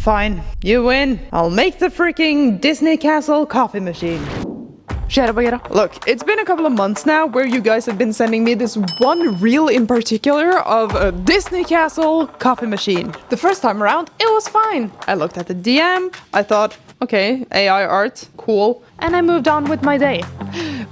Fine, you win. I'll make the freaking Disney Castle coffee machine. Look, it's been a couple of months now where you guys have been sending me this one reel in particular of a Disney Castle coffee machine. The first time around, it was fine. I looked at the DM, I thought, okay, AI art, cool, and I moved on with my day.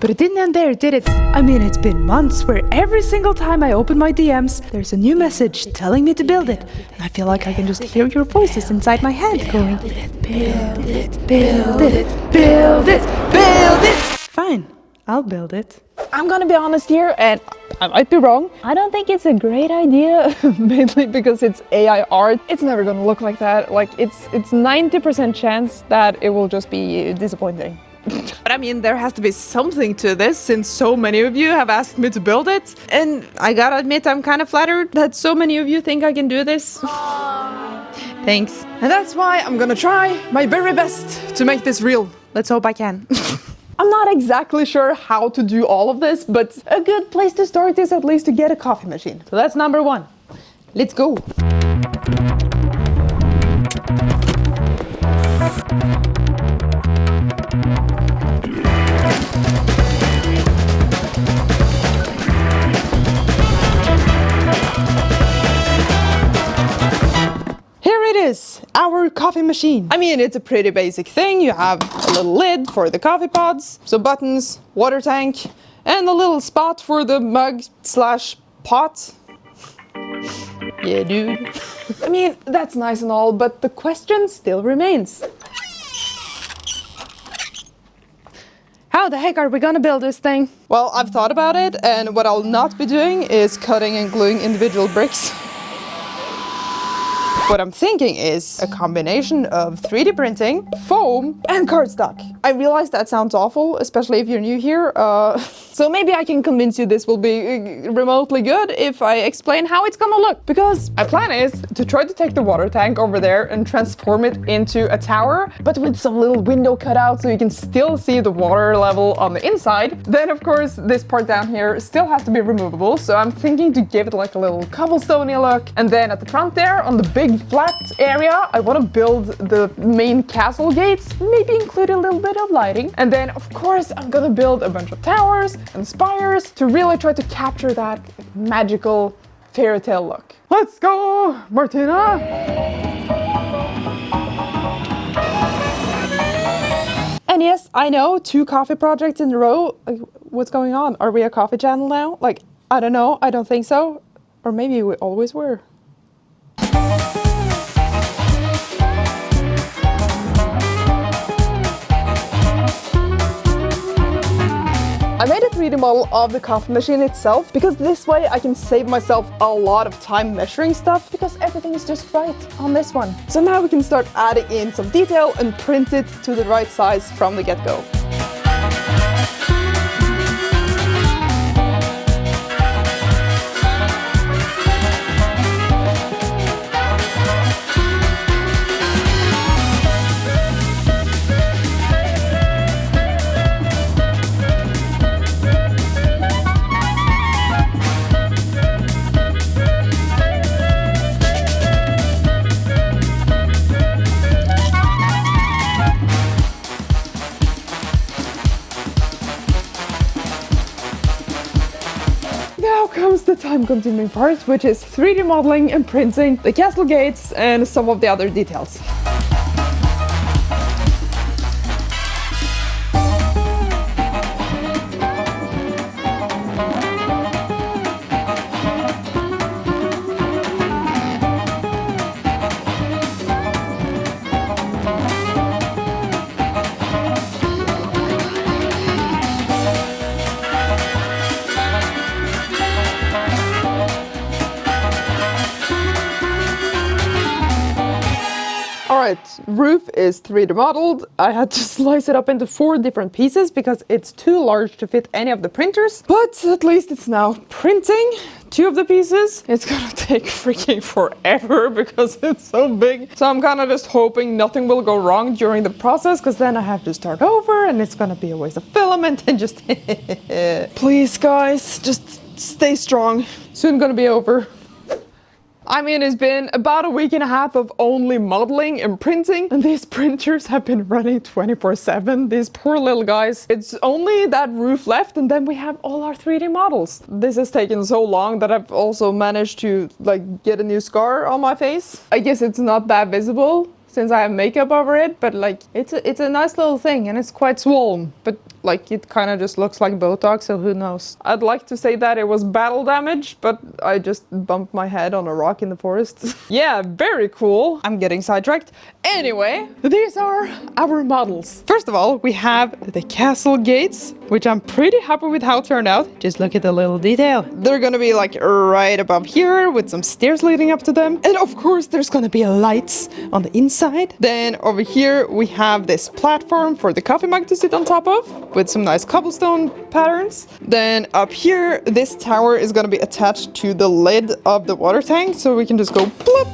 But it didn't end there, did it? I mean, it's been months where every single time I open my DMs, there's a new message telling me to build it. And I feel like I can just hear your voices inside my head going, build it, build it, build it, build it, build it. Fine, I'll build it. I'm gonna be honest here, and I might be wrong. I don't think it's a great idea, mainly because it's AI art. It's never gonna look like that. Like, it's 90% chance that it will just be disappointing. But I mean, there has to be something to this, since so many of you have asked me to build it. And I gotta admit, I'm kind of flattered that so many of you think I can do this. Thanks. And that's why I'm gonna try my very best to make this real. Let's hope I can. I'm not exactly sure how to do all of this, but a good place to start is at least to get a coffee machine. So that's number one. Let's go. Our coffee machine. I mean, it's a pretty basic thing. You have a little lid for the coffee pods, some buttons, water tank, and a little spot for the mug slash pot. Yeah, dude. I mean, that's nice and all, but the question still remains. How the heck are we gonna build this thing? Well, I've thought about it, and what I'll not be doing is cutting and gluing individual bricks. What I'm thinking is a combination of 3D printing, foam, and cardstock. I realize that sounds awful, especially if you're new here. So maybe I can convince you this will be remotely good if I explain how it's gonna look. Because my plan is to try to take the water tank over there and transform it into a tower, but with some little window cut out so you can still see the water level on the inside. Then of course this part down here still has to be removable, so I'm thinking to give it like a little cobblestone-y look. And then at the front there, on the big flat area, I want to build the main castle gates, maybe include a little bit of lighting. And then of course I'm gonna build a bunch of towers and spires to really try to capture that magical fairy tale look. Let's go, Martina! And yes, I know, 2 coffee projects in a row. Like, what's going on? Are we a coffee channel now? Like, I don't know, I don't think so. Or maybe we always were. I made a 3D model of the coffee machine itself because this way I can save myself a lot of time measuring stuff because everything is just right on this one. So now we can start adding in some detail and print it to the right size from the get-go. Now comes the time-consuming part, which is 3D modeling and printing the castle gates and some of the other details. Alright, roof is 3D modeled. I had to slice it up into 4 different pieces because it's too large to fit any of the printers. But at least it's now printing 2 of the pieces. It's gonna take freaking forever because it's so big. So I'm kind of just hoping nothing will go wrong during the process, because then I have to start over and it's gonna be a waste of filament and just please guys, just stay strong. Soon gonna be over. I mean, it's been about a week and a half of only modeling and printing, and these printers have been running 24/7. These poor little guys. It's only that roof left, and then we have all our 3D models. This has taken so long that I've also managed to like get a new scar on my face. I guess it's not that visible since I have makeup over it, but like it's a nice little thing and it's quite swollen, but like it kind of just looks like Botox, so who knows. I'd like to say that it was battle damage, but I just bumped my head on a rock in the forest. Yeah, very cool. I'm getting sidetracked. Anyway, these are our models. First of all, we have the castle gates, which I'm pretty happy with how it turned out. Just look at the little detail. They're gonna be like right above here with some stairs leading up to them. And of course, there's gonna be lights on the inside. Then over here, we have this platform for the coffee mug to sit on top of, with some nice cobblestone patterns. Then up here, this tower is gonna be attached to the lid of the water tank, so we can just go plop.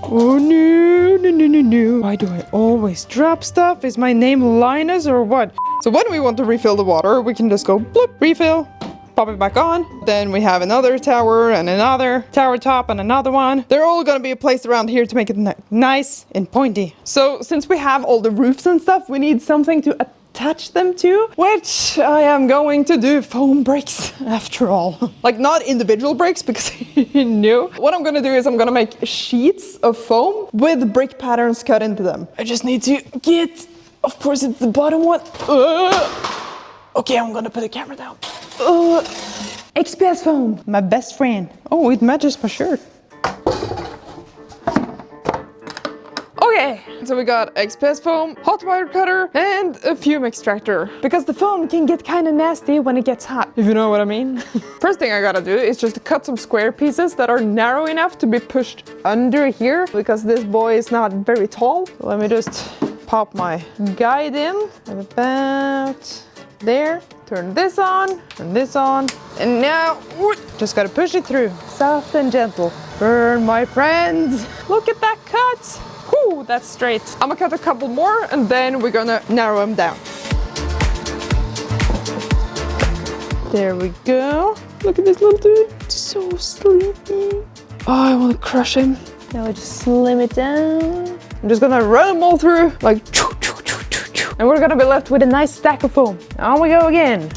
Oh no, no, no, no, no. Why do I always drop stuff? Is my name Linus or what? So when we want to refill the water, we can just go bloop, refill, pop it back on. Then we have another tower and another tower top and another one. They're all gonna be placed around here to make it nice and pointy. So since we have all the roofs and stuff, we need something to attach them to, which I am going to do foam bricks after all. Like not individual bricks because no. What I'm gonna do is I'm gonna make sheets of foam with brick patterns cut into them. I just need to get, of course it's the bottom one. Okay, I'm gonna put the camera down. XPS foam, my best friend. Oh, it matches my shirt. Okay, so we got XPS foam, hot wire cutter, and a fume extractor. Because the foam can get kind of nasty when it gets hot, if you know what I mean. First thing I gotta do is just cut some square pieces that are narrow enough to be pushed under here, because this boy is not very tall. So let me just pop my guide in about there. Turn this on, and now just gotta push it through, soft and gentle. Burn, my friends. Look at that cut. Whew, that's straight. I'm gonna cut a couple more and then we're gonna narrow them down. There we go. Look at this little dude. So sleepy. Oh, I want to crush him. Now I just slim it down. I'm just gonna run them all through like choo, choo, choo, choo, choo. And we're gonna be left with a nice stack of foam. On we go again.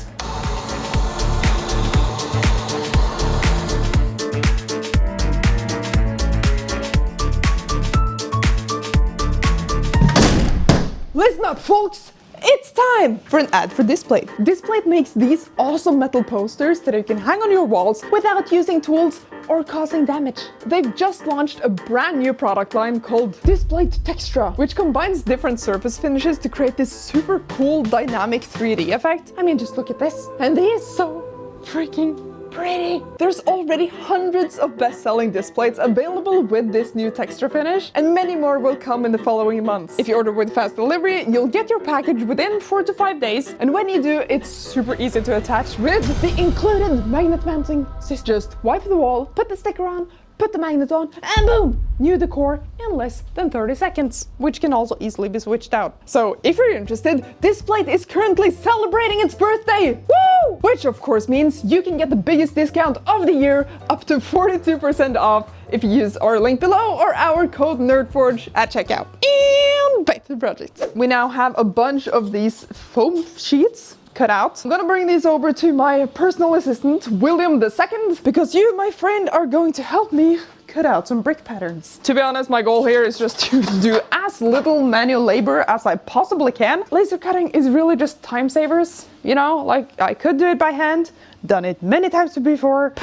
Listen up, folks! It's time for an ad for Displate. Displate makes these awesome metal posters that you can hang on your walls without using tools or causing damage. They've just launched a brand new product line called Displate Textra, which combines different surface finishes to create this super cool dynamic 3D effect. I mean, just look at this. And they are so freaking pretty. There's already hundreds of best-selling displays available with this new texture finish, and many more will come in the following months. If you order with fast delivery, you'll get your package within 4 to 5 days, and when you do, it's super easy to attach with the included magnet mounting system. Just wipe the wall, put the sticker on, put the magnet on, and boom! New decor in less than 30 seconds, which can also easily be switched out. So if you're interested, Displate is currently celebrating its birthday! Woo! Which of course means you can get the biggest discount of the year, up to 42% off, if you use our link below or our code NERDFORGE at checkout. And back to the project. We now have a bunch of these foam sheets cut out. I'm gonna bring these over to my personal assistant, William II, because you, my friend, are going to help me cut out some brick patterns. To be honest, my goal here is just to do as little manual labor as I possibly can. Laser cutting is really just time savers, you know, like I could do it by hand, done it many times before.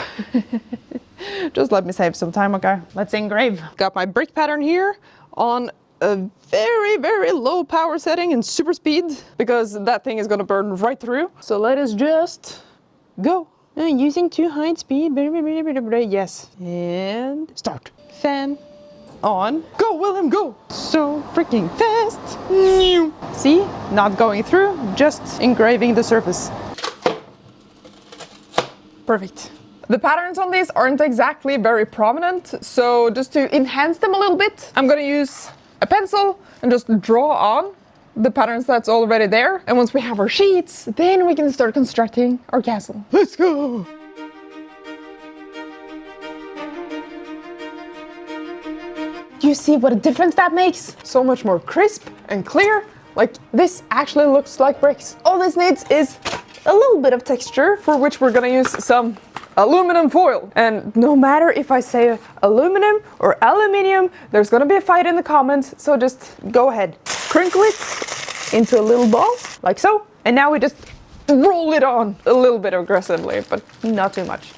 Just let me save some time, okay? Let's engrave. Got my brick pattern here on a very, very low power setting and super speed, because that thing is gonna burn right through. So let us just go. Using 2 high speed, yes. And start. Fan on. Go, William, go! So freaking fast. See? Not going through, just engraving the surface. Perfect. The patterns on these aren't exactly very prominent, so just to enhance them a little bit, I'm gonna use a pencil and just draw on the patterns that's already there. And once we have our sheets, then we can start constructing our castle. Let's go! You see what a difference that makes? So much more crisp and clear. Like, this actually looks like bricks. All this needs is a little bit of texture, for which we're gonna use some aluminum foil. And no matter if I say aluminum or aluminium, there's gonna be a fight in the comments, so just go ahead. Crinkle it into a little ball, like so. And now we just roll it on a little bit aggressively, but not too much.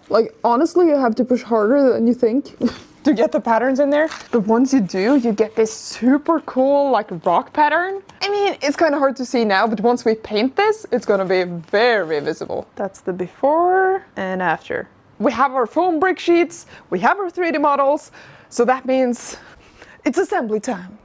Like, honestly, you have to push harder than you think to get the patterns in there. But once you do, you get this super cool, like, rock pattern. I mean, it's kind of hard to see now, but once we paint this, it's gonna be very visible. That's the before and after. We have our foam brick sheets, we have our 3D models, so that means it's assembly time.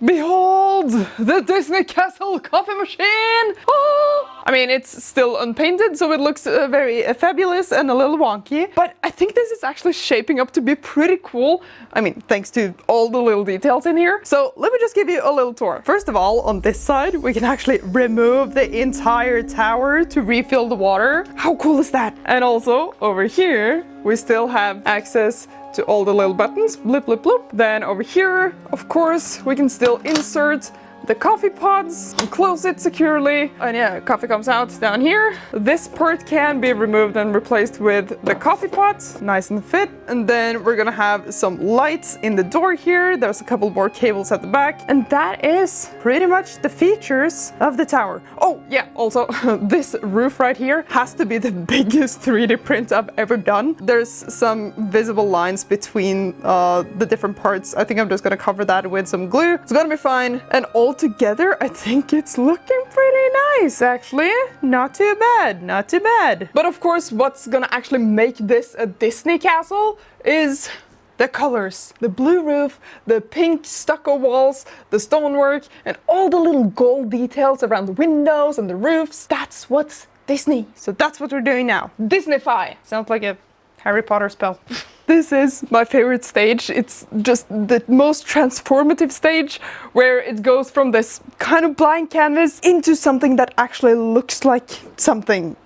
Behold, the Disney Castle coffee machine! Oh! I mean, it's still unpainted, so it looks very fabulous and a little wonky, but I think this is actually shaping up to be pretty cool. I mean, thanks to all the little details in here. So let me just give you a little tour. First of all, on this side, we can actually remove the entire tower to refill the water. How cool is that? And also, over here, we still have access to all the little buttons, blip, blip, blip. Then over here, of course, we can still insert the coffee pods and close it securely. And yeah, coffee comes out down here. This part can be removed and replaced with the coffee pots, nice and fit. And then we're gonna have some lights in the door here. There's a couple more cables at the back. And that is pretty much the features of the tower. Oh yeah, also this roof right here has to be the biggest 3D print I've ever done. There's some visible lines between the different parts. I think I'm just gonna cover that with some glue. It's gonna be fine. And altogether, I think it's looking pretty nice, actually. Not too bad, not too bad. But of course, what's gonna actually make this a Disney castle is the colors. The blue roof, the pink stucco walls, the stonework, and all the little gold details around the windows and the roofs. That's what's Disney. So that's what we're doing now. Disneyfy. Sounds like a Harry Potter spell. This is my favorite stage. It's just the most transformative stage where it goes from this kind of blank canvas into something that actually looks like something,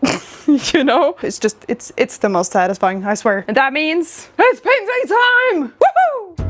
you know? It's just, it's the most satisfying, I swear. And that means it's painting time! Woohoo!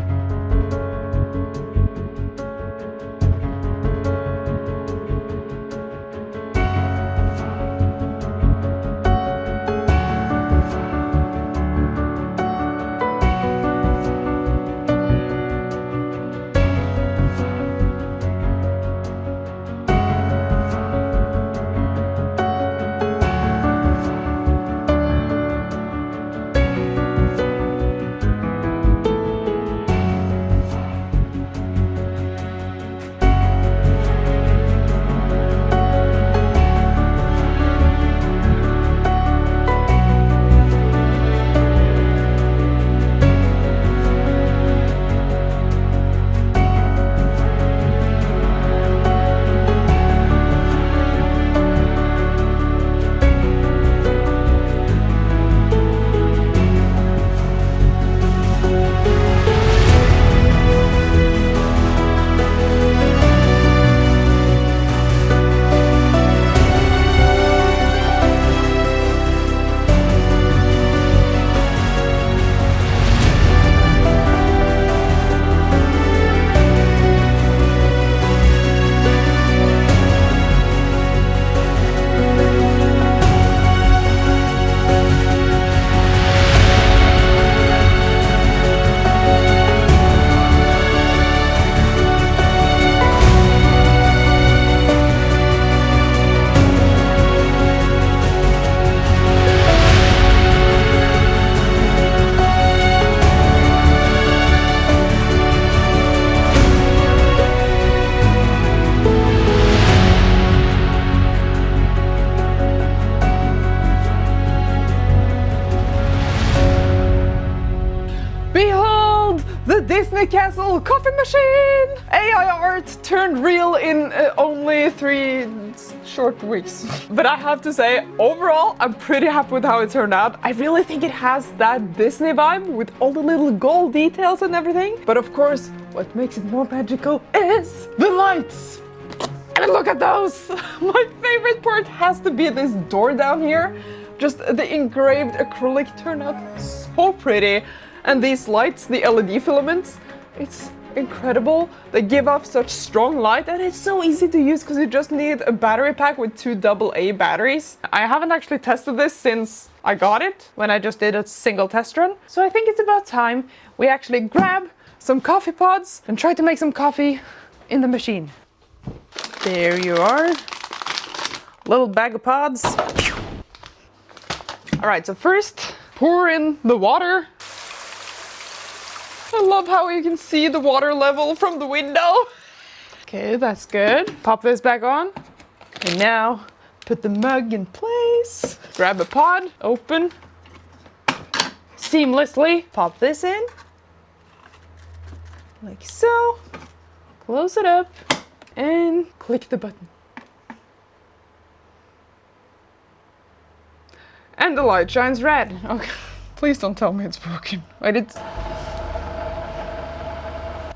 Disney Castle coffee machine! AI art turned real in only 3 short weeks. But I have to say, overall, I'm pretty happy with how it turned out. I really think it has that Disney vibe with all the little gold details and everything. But of course, what makes it more magical is the lights. And look at those! My favorite part has to be this door down here. Just the engraved acrylic turned out so pretty. And these lights, the LED filaments, it's incredible. They give off such strong light and it's so easy to use because you just need a battery pack with 2 AA batteries. I haven't actually tested this since I got it, when I just did a single test run. So I think it's about time we actually grab some coffee pods and try to make some coffee in the machine. There you are. Little bag of pods. All right, so first pour in the water. I love how you can see the water level from the window. Okay, that's good. Pop this back on. And now put the mug in place. Grab a pod, open. Seamlessly pop this in. Like so. Close it up and click the button. And the light shines red. Okay. Please don't tell me it's broken. I did.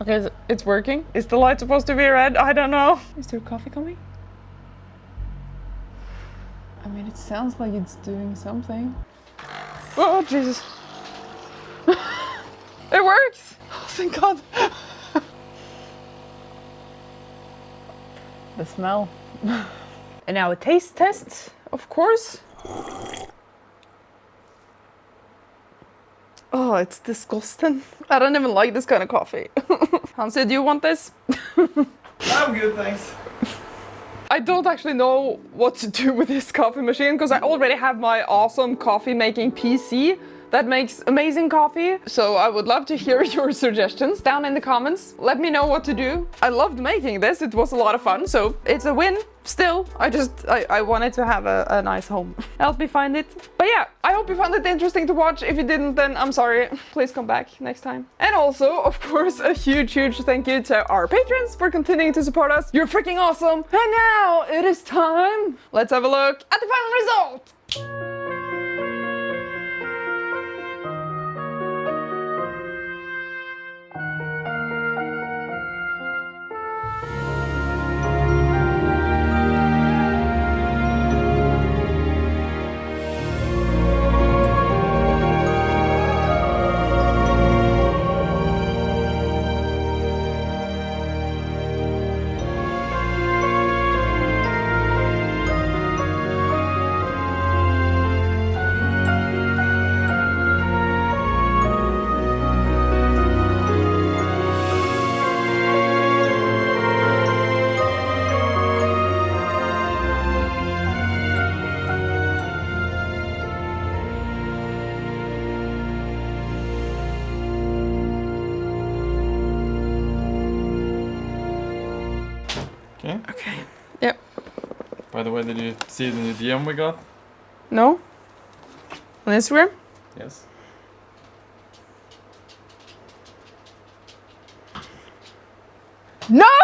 Okay, it's working. Is the light supposed to be red? I don't know. Is there coffee coming? I mean, it sounds like it's doing something. Oh, Jesus. It works! Oh, thank God. The smell. And now a taste test, of course. Oh, it's disgusting. I don't even like this kind of coffee. Hansi, do you want this? I'm good, thanks. I don't actually know what to do with this coffee machine because I already have my awesome coffee making PC that makes amazing coffee. So I would love to hear your suggestions down in the comments. Let me know what to do. I loved making this. It was a lot of fun. So it's a win. Still, I wanted to have a nice home. Help me find it. But yeah, I hope you found it interesting to watch. If you didn't, then I'm sorry. Please come back next time. And also, of course, a huge thank you to our patrons for continuing to support us. You're freaking awesome. And now it is time. Let's have a look at the final result. Okay. Okay. Yep. By the way, did you see the new DM we got? No? On Instagram? Yes. No!